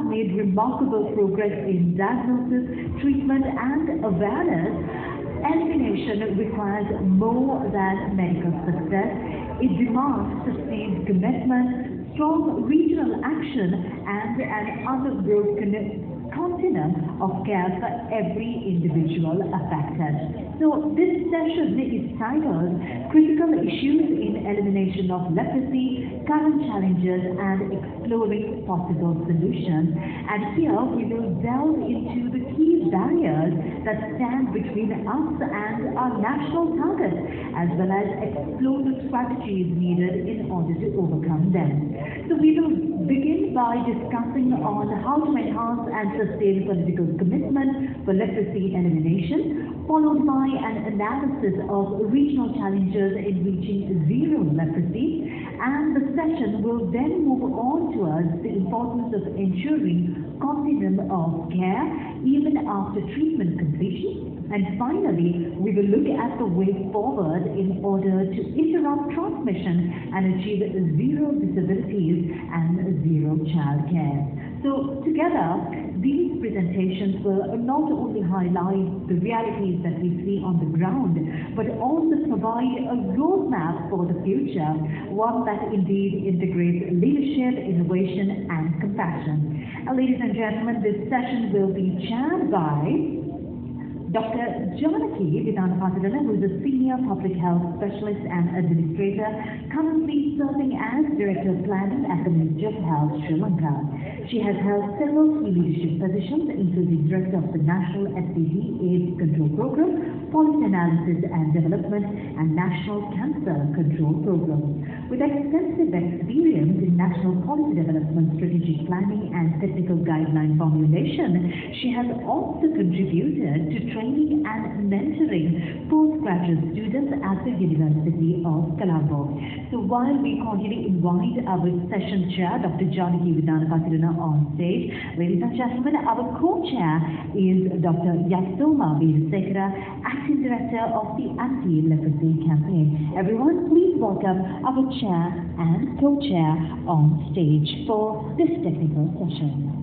have made remarkable progress in diagnosis, treatment, and awareness, elimination requires more than medical success. It demands sustained commitment, strong regional action, and an unbroken continuum of care for every individual affected. So this session is titled Critical Issues in Elimination of Leprosy, Current Challenges and Exploring Possible Solutions. And here we will delve into the key barriers that stand between us and our national targets, as well as explore the strategies needed in order to overcome them. So we will begin by discussing on how to enhance and sustain political commitment for leprosy elimination, followed by an analysis of regional challenges in reaching zero leprosy, and the session will then move on towards the importance of ensuring continuum of care even after treatment completion. And finally, we will look at the way forward in order to interrupt transmission and achieve zero disabilities and zero child care. So together, these presentations will not only highlight the realities that we see on the ground, but also provide a roadmap for the future, one that indeed integrates leadership, innovation, and compassion. Ladies and gentlemen, this session will be chaired by Dr. Janaki Vidanapatirana, who is a Senior Public Health Specialist and Administrator, currently serving as Director of Planning at the Ministry of Health, Sri Lanka. She has held several key leadership positions, including Director of the National STD AIDS Control Program, Policy Analysis and Development, and National Cancer Control Program. With extensive experience in national policy development, strategic planning, and technical guideline formulation, she has also contributed to training and mentoring postgraduate students at the University of Colombo. So while we cordially invite our session chair, Dr. Janaki Vidanapatirana, on stage, ladies and gentlemen, our co-chair is Dr. Yasoma Veerasekara, Acting Director of the Anti-Leprosy Campaign. Everyone, please welcome our chair and co-chair on stage for this technical session.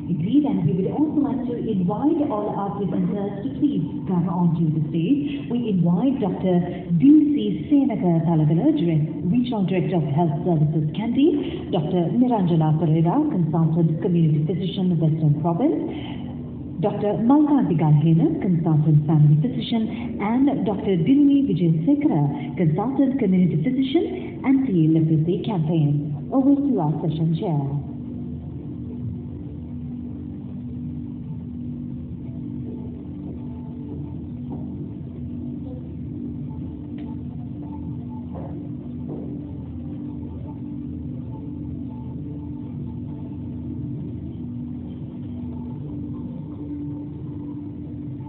Indeed, and we would also like to invite all our presenters to please come onto the stage. We invite Dr. D.C. Senaka Talagala, Regional Director of Health Services, Kandy, Dr. Niranjana Pereira, Consultant Community Physician, Western Province, Dr. Malkanti Galhena, Consultant Family Physician, and Dr. Dinmi Vijayasekara, Consultant Community Physician, Anti-Leprosy Campaign. Over to our session chair.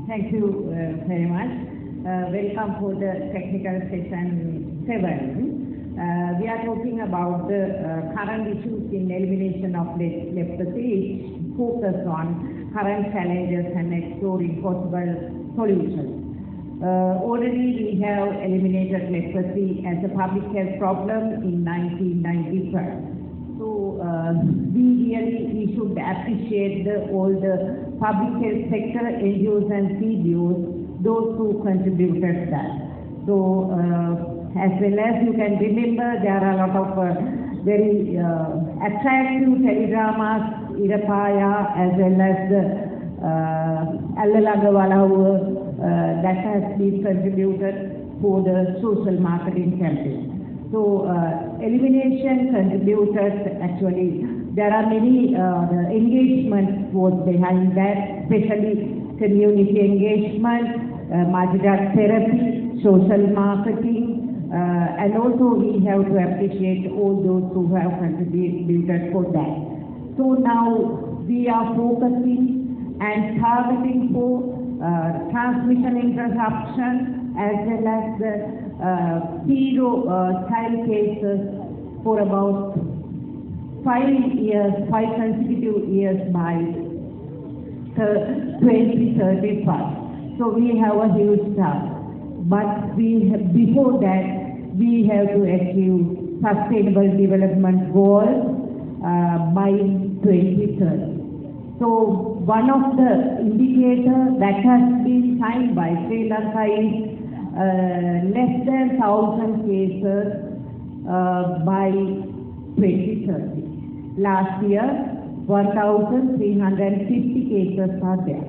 Thank you very much. Welcome for the technical session 7. We are talking about the current issues in elimination of leprosy, which focus on current challenges and exploring possible solutions. Already we have eliminated leprosy as a public health problem in 1995. So we should appreciate all the public health sector NGOs and CBOs, those who contributed that. So as well as you can remember, there are a lot of very attractive teledramas, Irapaya, as well as the Allalagawala, that has been contributed for the social marketing campaign. So elimination contributed, actually there are many engagements was behind that, especially community engagement, multi-drug therapy, social marketing, and also we have to appreciate all those who have contributed for that. So now we are focusing and targeting for transmission interruption as well as the zero child cases for about 5 consecutive years by 2035. So we have a huge task. But before that, we have to achieve Sustainable Development Goals by 2030. So one of the indicators that has been signed by Sri Lanka is less than 1,000 cases by 2030. Last year, 1,350 cases are there.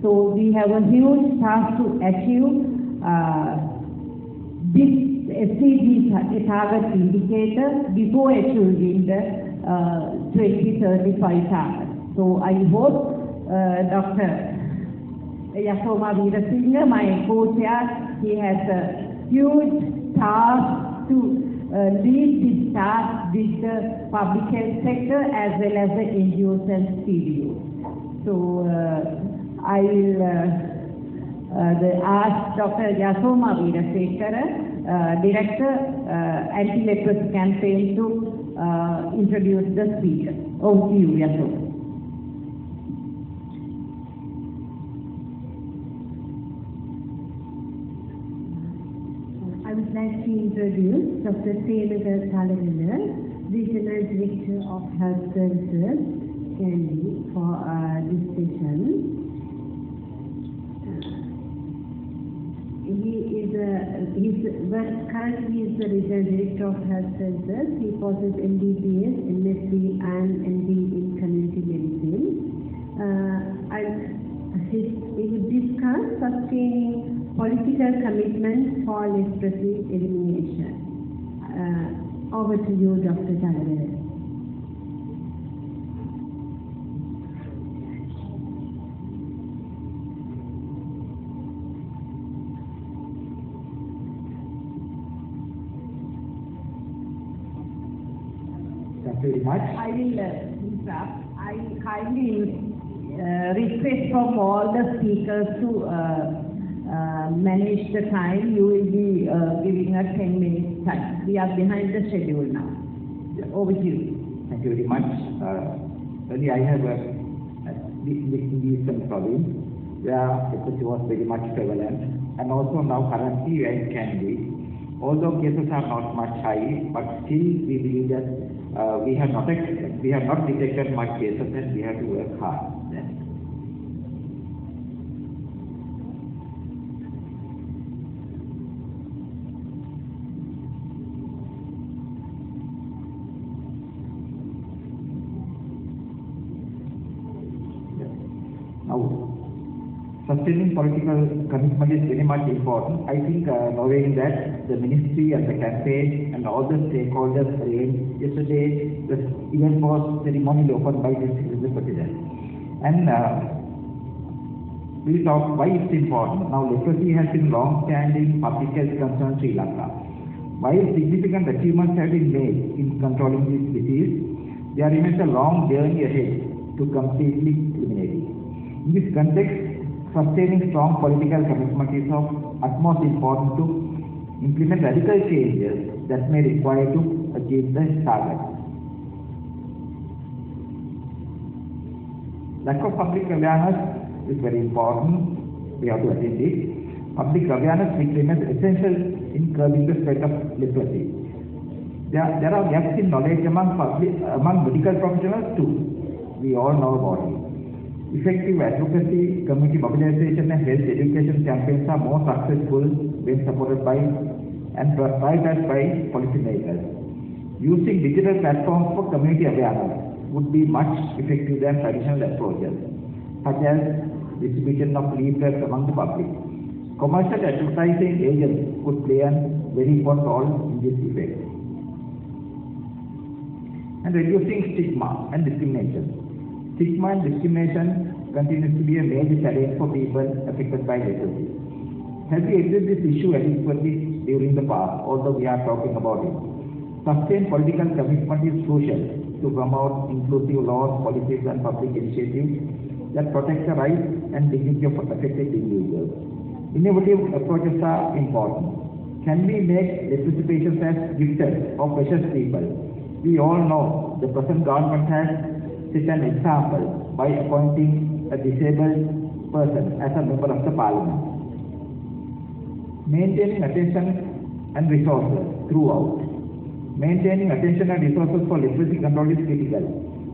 So we have a huge task to achieve this SDG target indicator before achieving the 2035 target. So I hope Dr. Yasoma Veerasinghe, my co-chair, he has a huge task to lead this task with the public health sector as well as the NGOs and CDOs. So I will ask Dr. Yasoma Veerasinghe, Director, Anti-Leprosy Campaign, to introduce the speaker. Over to you, Yasoma. I would like to introduce Dr. Senaga Talavilla, Regional Director of Health Services, Kandy, for this session. Currently is the Regional Director of Health Services. He possesses MBBS, MSc and MD in Community Medicine. He will discuss sustaining political commitment for leprosy elimination. Over to you, Dr. Talavilla. Thank you very much. I will interrupt. I kindly request from all the speakers to manage the time. You will be giving us 10 minutes time. We are behind the schedule now. Over to you. Thank you very much. Really, I have in the Eastern province where leprosy was very much prevalent, and also now currently where it can be. Although cases are not much high, but still we believe that we have not detected much cases, and we have to work hard. Now, sustaining political commitment is very much important. I think knowing that the ministry and the campaign and all the stakeholders arranged yesterday, the event was ceremonially opened by the President. And we talk why it's important. Now, leprosy has been long-standing public health concern in Sri Lanka. While significant achievements have been made in controlling this disease, there remains a long journey ahead to completely eliminate it. In this context, sustaining strong political commitment is of utmost importance to implement radical changes that may require to achieve the target. Lack of public awareness is very important. We have to attend it. Public awareness which remains essential in curbing the spread of leprosy. There are gaps in knowledge among medical professionals too. We all know about it. Effective advocacy, community mobilization and health education campaigns are more successful when supported by and prioritized by policymakers. Using digital platforms for community awareness would be much effective than traditional approaches, such as distribution of leaflets among the public. Commercial advertising agents could play a very important role in this effect. And reducing stigma and discrimination. Stigma and discrimination continues to be a major challenge for people affected by leprosy. Have we addressed this issue adequately during the past, although we are talking about it? Sustained political commitment is crucial to promote inclusive laws, policies and public initiatives that protect the rights and dignity of affected individuals. Innovative approaches are important. Can we make leprosy patients as gifted or precious people? We all know the present government has set an example by appointing a disabled person as a member of the parliament. Maintaining attention and resources throughout. Maintaining attention and resources for literacy control is critical,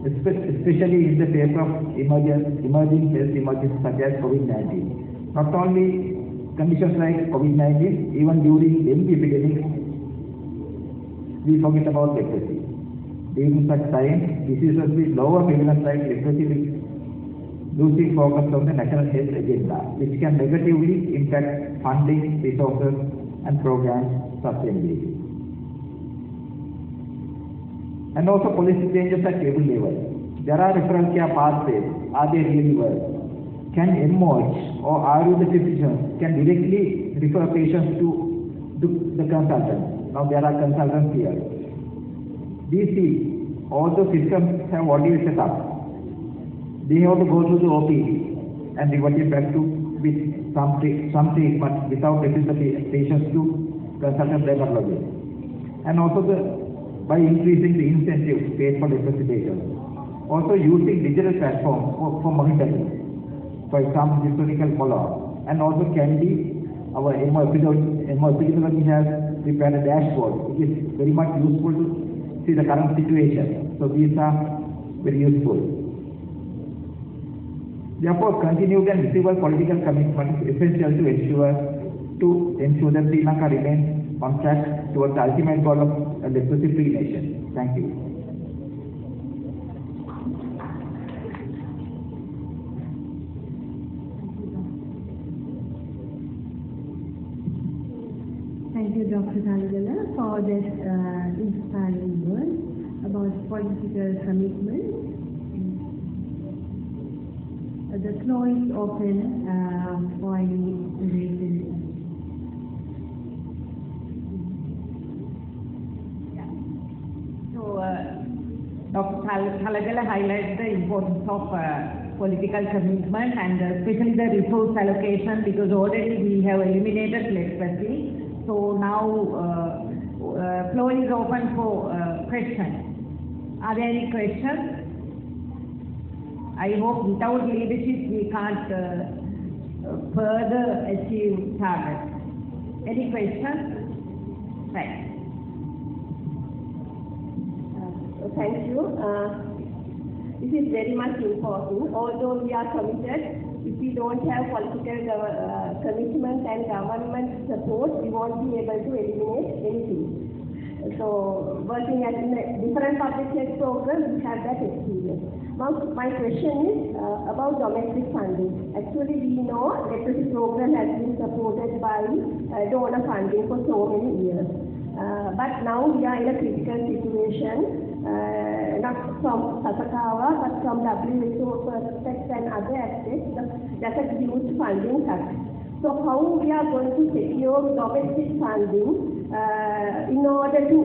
especially in the face of emerging health emergencies such as COVID-19. Not only conditions like COVID-19, even during dengue epidemics, we forget about literacy. During such times, diseases with lower prevalence like leprosy will losing focus on the national health agenda, which can negatively impact funding, resources, and program sustainability. And also policy changes at table level. There are referral care pathways. Are they really work? Can MOH or Ayurveda physicians can directly refer patients to the consultant? Now there are consultants here. DC, all the systems have already set up. They have to go to the OPD and revert it back to with some treatment without referring the patients to consultant dermatologist. And also by increasing the incentives paid for leprosy patients. Also using digital platforms for monitoring, for example, historical follow-up. And also Candy, our epidemiology has prepared a dashboard, which is very much useful to see the current situation. So these are very useful. Therefore, continued and visible political commitment is essential to ensure that Sri Lanka remains on track towards the ultimate goal of a leprosy-free nation. Thank you. Thank you, Dr. Thalagala, for this inspiring words about political commitment. The floor is open for any raising. Dr. Thalagala highlights the importance of political commitment and especially the resource allocation, because already we have eliminated leprosy. So now floor is open for questions. Are there any questions? I hope without leadership we can't further achieve targets. Any questions? Right. Thank you. This is very much important. Although we are committed, if we don't have political commitment and government support, we won't be able to eliminate anything. So, working at different public health programs, we have that experience. Now, my question is about domestic funding. Actually, we know leprosy program has been supported by donor funding for so many years. But now we are in a critical situation. Not from Sasakawa, but from WHO perspective and other aspects, that's a huge funding cut. So how we are going to secure domestic funding in order to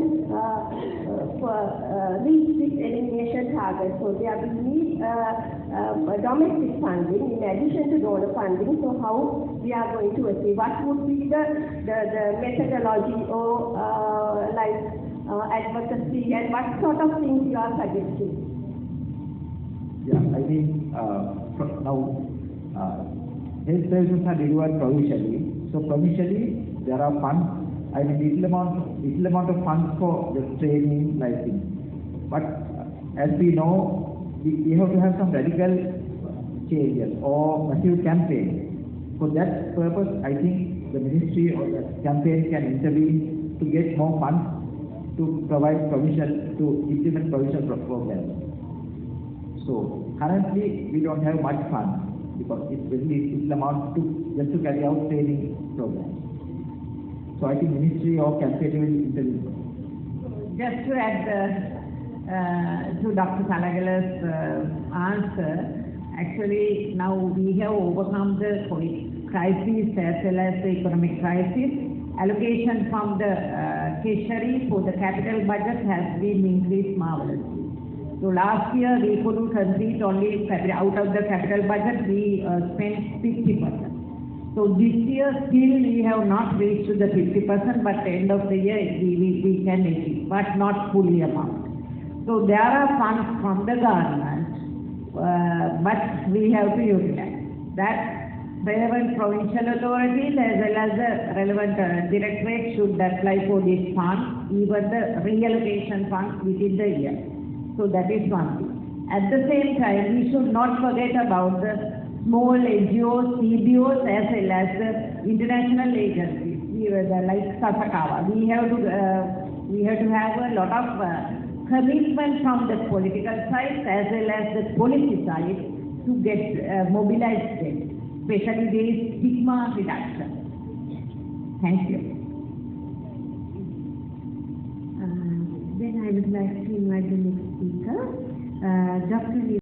reach this elimination target? So there will need domestic funding in addition to donor funding. So how we are going to achieve? What would be the methodology or advocacy, and what sort of things you are suggesting? Yeah, I think now health services are delivered provincially. So provincially there are funds. I mean little amount of funds for the training, like things. But as we know, we have to have some radical changes or massive campaign. For that purpose, I think the ministry or the campaign can intervene to get more funds to provide provision, to implement provision programs. So currently we don't have much funds because it's very little amount just to carry out training programs. So I think ministry or campaign will intervene. Just to add to Dr. Thalagala's answer, actually now we have overcome the COVID crisis as well as the economic crisis. Allocation from the treasury for the capital budget has been increased marvelously. So last year we couldn't complete only out of the capital budget we spent 50%. So this year still we have not reached to the 50%, but at the end of the year we can achieve, but not fully amount. So there are funds from the government, but we have to utilize. relevant provincial authorities as well as the relevant directorate should apply for this fund, even the reallocation fund within the year. So that is one thing. At the same time, we should not forget about the small NGOs, CBOs as well as the international agencies, like Sasakawa. We have to have a lot of commitment from the political side as well as the policy side to get mobilized them, especially there is stigma reduction. Thank you. Then I would like to invite the next speaker, Dr.